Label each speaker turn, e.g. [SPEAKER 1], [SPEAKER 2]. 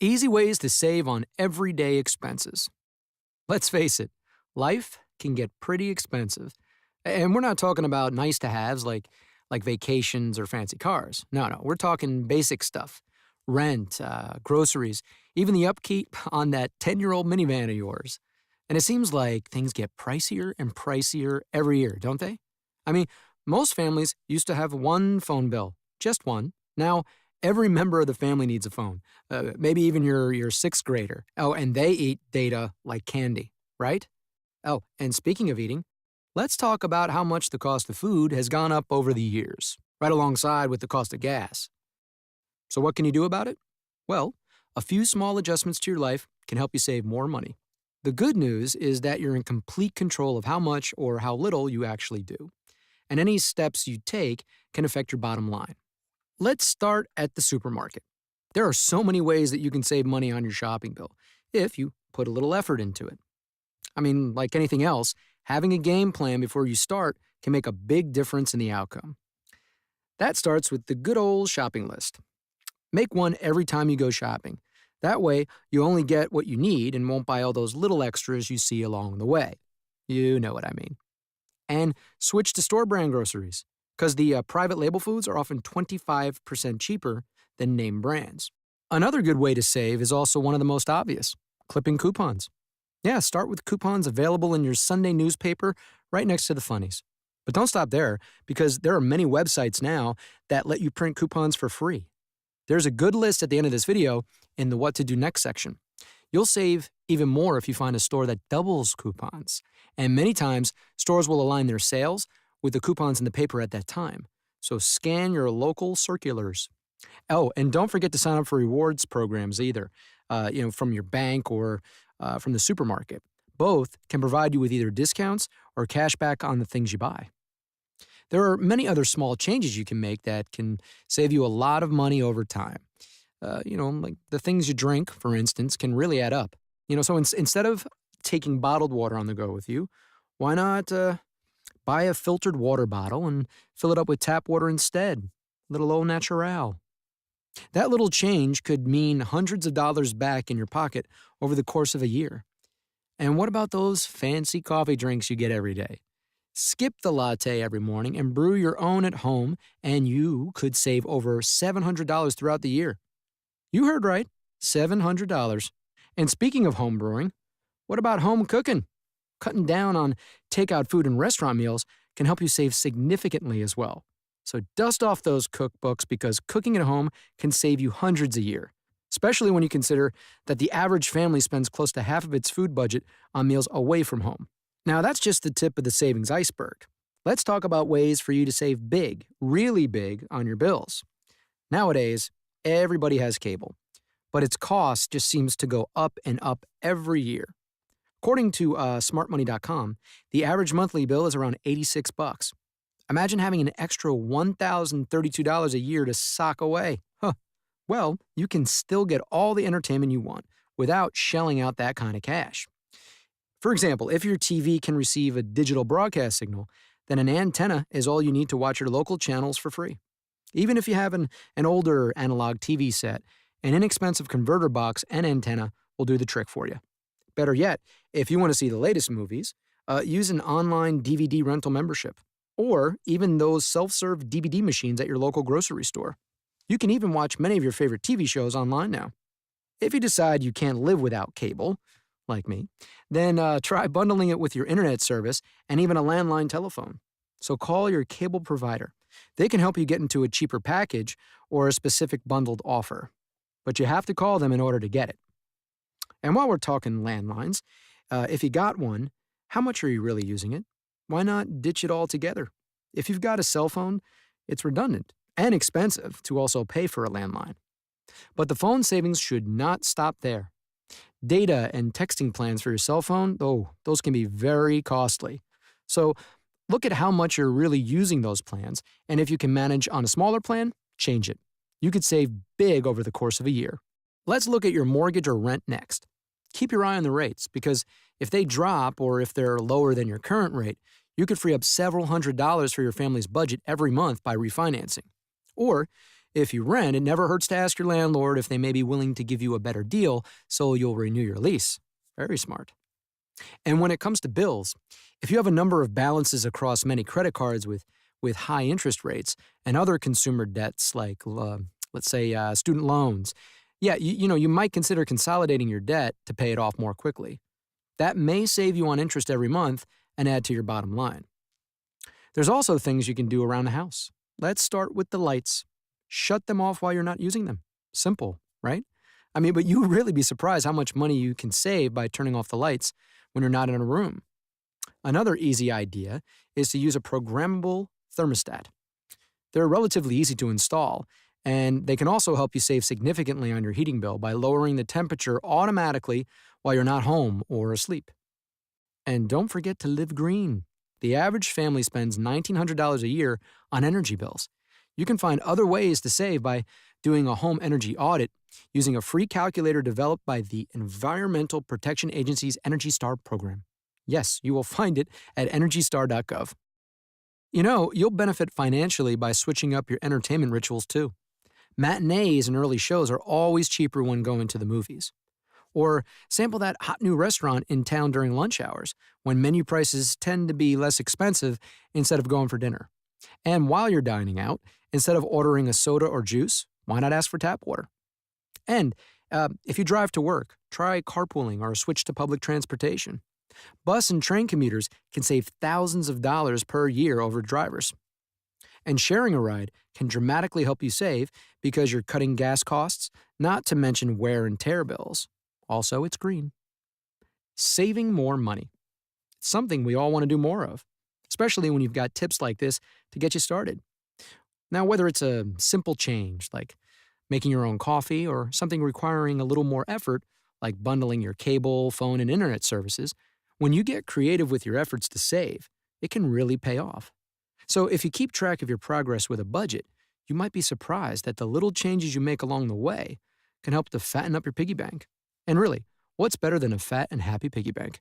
[SPEAKER 1] Easy ways to save on everyday expenses. Let's face it, life can get pretty expensive. And we're not talking about nice to haves like vacations or fancy cars. No, we're talking basic stuff rent, groceries, even the upkeep on that 10-year-old minivan of yours. And it seems like things get pricier and pricier every year, don't they? I mean, most families used to have one phone bill, just one. Now, every member of the family needs a phone, maybe even your sixth grader. Oh, and they eat data like candy, right? Oh, and speaking of eating, let's talk about how much the cost of food has gone up over the years, right alongside with the cost of gas. So, what can you do about it? Well, a few small adjustments to your life can help you save more money. The good news is that you're in complete control of how much or how little you actually do, and any steps you take can affect your bottom line. Let's start at the supermarket. There are so many ways that you can save money on your shopping bill if you put a little effort into it. I mean, like anything else, having a game plan before you start can make a big difference in the outcome. That starts with the good old shopping list. Make one every time you go shopping. That way, you only get what you need and won't buy all those little extras you see along the way. You know what I mean. And switch to store brand groceries, because the private label foods are often 25% cheaper than name brands. Another good way to save is also one of the most obvious, clipping coupons. Yeah, start with coupons available in your Sunday newspaper right next to the funnies. But don't stop there, because there are many websites now that let you print coupons for free. There's a good list at the end of this video in the What to Do Next section. You'll save even more if you find a store that doubles coupons. And many times, stores will align their sales with the coupons in the paper at that time. So scan your local circulars. Oh, and don't forget to sign up for rewards programs either, from your bank or from the supermarket. Both can provide you with either discounts or cash back on the things you buy. There are many other small changes you can make that can save you a lot of money over time. Like the things you drink, for instance, can really add up. So instead of taking bottled water on the go with you, why not buy a filtered water bottle and fill it up with tap water instead? Little au naturel. That little change could mean hundreds of dollars back in your pocket over the course of a year. And what about those fancy coffee drinks you get every day? Skip the latte every morning and brew your own at home, and you could save over $700 throughout the year. You heard right, $700. And speaking of home brewing, what about home cooking? Cutting down on takeout food and restaurant meals can help you save significantly as well. So dust off those cookbooks, because cooking at home can save you hundreds a year, especially when you consider that the average family spends close to half of its food budget on meals away from home. Now, that's just the tip of the savings iceberg. Let's talk about ways for you to save big, really big, on your bills. Nowadays, everybody has cable, but its cost just seems to go up and up every year. According to smartmoney.com, the average monthly bill is around $86. Imagine having an extra $1,032 a year to sock away. Well, you can still get all the entertainment you want without shelling out that kind of cash. For example, if your TV can receive a digital broadcast signal, then an antenna is all you need to watch your local channels for free. Even if you have an older analog TV set, an inexpensive converter box and antenna will do the trick for you. Better yet, if you want to see the latest movies, use an online DVD rental membership, or even those self-serve DVD machines at your local grocery store. You can even watch many of your favorite TV shows online now. If you decide you can't live without cable, like me, then try bundling it with your internet service and even a landline telephone. So call your cable provider. They can help you get into a cheaper package or a specific bundled offer. But you have to call them in order to get it. And while we're talking landlines, if you got one, how much are you really using it? Why not ditch it all together? If you've got a cell phone, it's redundant and expensive to also pay for a landline. But the phone savings should not stop there. Data and texting plans for your cell phone, those can be very costly. So look at how much you're really using those plans, and if you can manage on a smaller plan, change it. You could save big over the course of a year. Let's look at your mortgage or rent next. Keep your eye on the rates, because if they drop or if they're lower than your current rate, you could free up several $100s for your family's budget every month by refinancing. Or If you rent, it never hurts to ask your landlord if they may be willing to give you a better deal so you'll renew your lease. Very smart. And when it comes to bills, if you have a number of balances across many credit cards with high interest rates and other consumer debts like, let's say, student loans, yeah, you might consider consolidating your debt to pay it off more quickly. That may save you on interest every month and add to your bottom line. There's also things you can do around the house. Let's start with the lights. Shut them off while you're not using them. Simple, right? I mean, but you would really be surprised how much money you can save by turning off the lights when you're not in a room. Another easy idea is to use a programmable thermostat. They're relatively easy to install, and they can also help you save significantly on your heating bill by lowering the temperature automatically while you're not home or asleep. And don't forget to live green. The average family spends $1,900 a year on energy bills. You can find other ways to save by doing a home energy audit using a free calculator developed by the Environmental Protection Agency's Energy Star program. Yes, you will find it at EnergyStar.gov. You'll benefit financially by switching up your entertainment rituals too. Matinees and early shows are always cheaper when going to the movies. Or sample that hot new restaurant in town during lunch hours, when menu prices tend to be less expensive instead of going for dinner. And while you're dining out, instead of ordering a soda or juice, why not ask for tap water? And if you drive to work, try carpooling or switch to public transportation. Bus and train commuters can save thousands of dollars per year over drivers. And sharing a ride can dramatically help you save because you're cutting gas costs, not to mention wear and tear bills. Also, it's green. Saving more money. It's something we all want to do more of, especially when you've got tips like this to get you started. Now, whether it's a simple change like making your own coffee or something requiring a little more effort like bundling your cable, phone, and internet services, when you get creative with your efforts to save, it can really pay off. So if you keep track of your progress with a budget, you might be surprised that the little changes you make along the way can help to fatten up your piggy bank. And really, what's better than a fat and happy piggy bank?